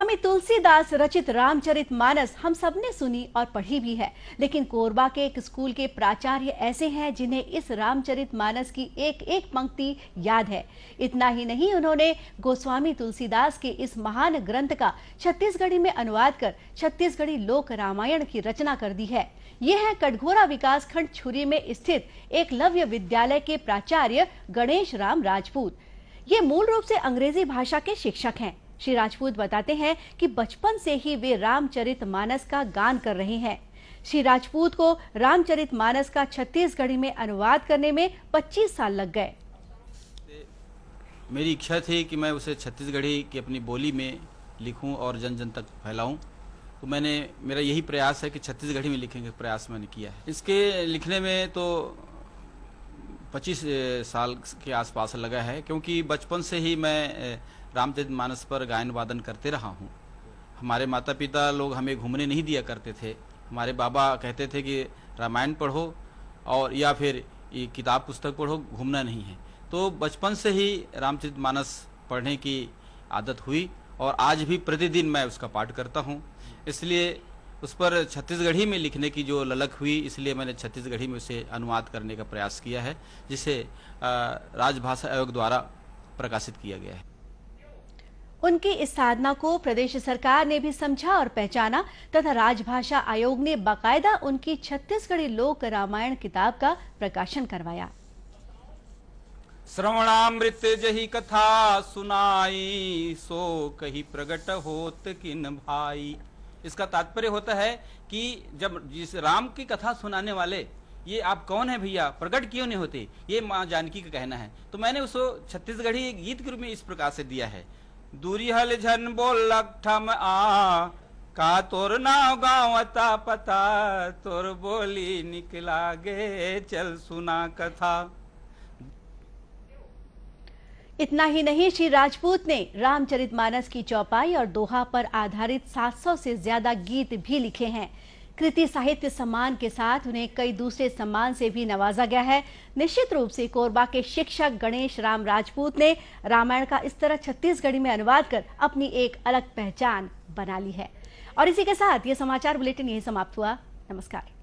स्वामी तुलसीदास रचित रामचरितमानस हम सबने सुनी और पढ़ी भी है, लेकिन कोरबा के एक स्कूल के प्राचार्य ऐसे हैं जिन्हें इस रामचरितमानस की एक एक पंक्ति याद है। इतना ही नहीं, उन्होंने गोस्वामी तुलसीदास के इस महान ग्रंथ का छत्तीसगढ़ी में अनुवाद कर छत्तीसगढ़ी लोक रामायण की रचना कर दी है। ये है कटघोरा विकास खंड छुरी में स्थित एकलव्य विद्यालय के प्राचार्य गणेश राम राजपूत। ये मूल रूप से अंग्रेजी भाषा के शिक्षक हैं। श्री राजपूत बताते हैं कि बचपन से ही वे रामचरितमानस का गान कर रहे हैं। श्री राजपूत को रामचरितमानस का छत्तीसगढ़ी में अनुवाद करने में 25 साल लग गए। मेरी इच्छा थी कि मैं उसे छत्तीसगढ़ी की अपनी बोली में लिखूं और जन जन तक फैलाऊं, तो मेरा यही प्रयास है कि छत्तीसगढ़ी में लिखने का प्रयास मैंने किया है। इसके लिखने में तो 25 साल के आसपास लगा है, क्योंकि बचपन से ही मैं रामचरितमानस पर गायन वादन करते रहा हूँ। हमारे माता पिता लोग हमें घूमने नहीं दिया करते थे। हमारे बाबा कहते थे कि रामायण पढ़ो और या फिर ये किताब पुस्तक पढ़ो, घूमना नहीं है। तो बचपन से ही रामचरितमानस पढ़ने की आदत हुई और आज भी प्रतिदिन मैं उसका पाठ करता हूँ। इसलिए उस पर छत्तीसगढ़ी में लिखने की जो ललक हुई, इसलिए मैंने छत्तीसगढ़ी में उसे अनुवाद करने का प्रयास किया है, जिसे राजभाषा आयोग द्वारा प्रकाशित किया गया है। उनकी इस साधना को प्रदेश सरकार ने भी समझा और पहचाना तथा राजभाषा आयोग ने बाकायदा उनकी छत्तीसगढ़ी लोक रामायण किताब का प्रकाशन करवाया। श्रवणामृत जही कथा सुनाई, सो कही प्रगट होत किन भाई। इसका तात्पर्य होता है कि जब जिस राम की कथा सुनाने वाले, ये आप कौन है भैया, प्रकट क्यों नहीं होते, ये माँ जानकी का कहना है। तो मैंने उसको छत्तीसगढ़ी गीत के रूप में इस प्रकार से दिया है। दूरी हल झन बोल ठम आ, का तोर नाव गाँव अता पता, तोर बोली निकला गे चल सुना कथा। इतना ही नहीं, श्री राजपूत ने रामचरितमानस की चौपाई और दोहा पर आधारित 700 से ज्यादा गीत भी लिखे हैं। कृति साहित्य सम्मान के साथ उन्हें कई दूसरे सम्मान से भी नवाजा गया है। निश्चित रूप से कोरबा के शिक्षक गणेश राम राजपूत ने रामायण का इस तरह छत्तीसगढ़ी में अनुवाद कर अपनी एक अलग पहचान बना ली है। और इसी के साथ ये समाचार बुलेटिन यही समाप्त हुआ। नमस्कार।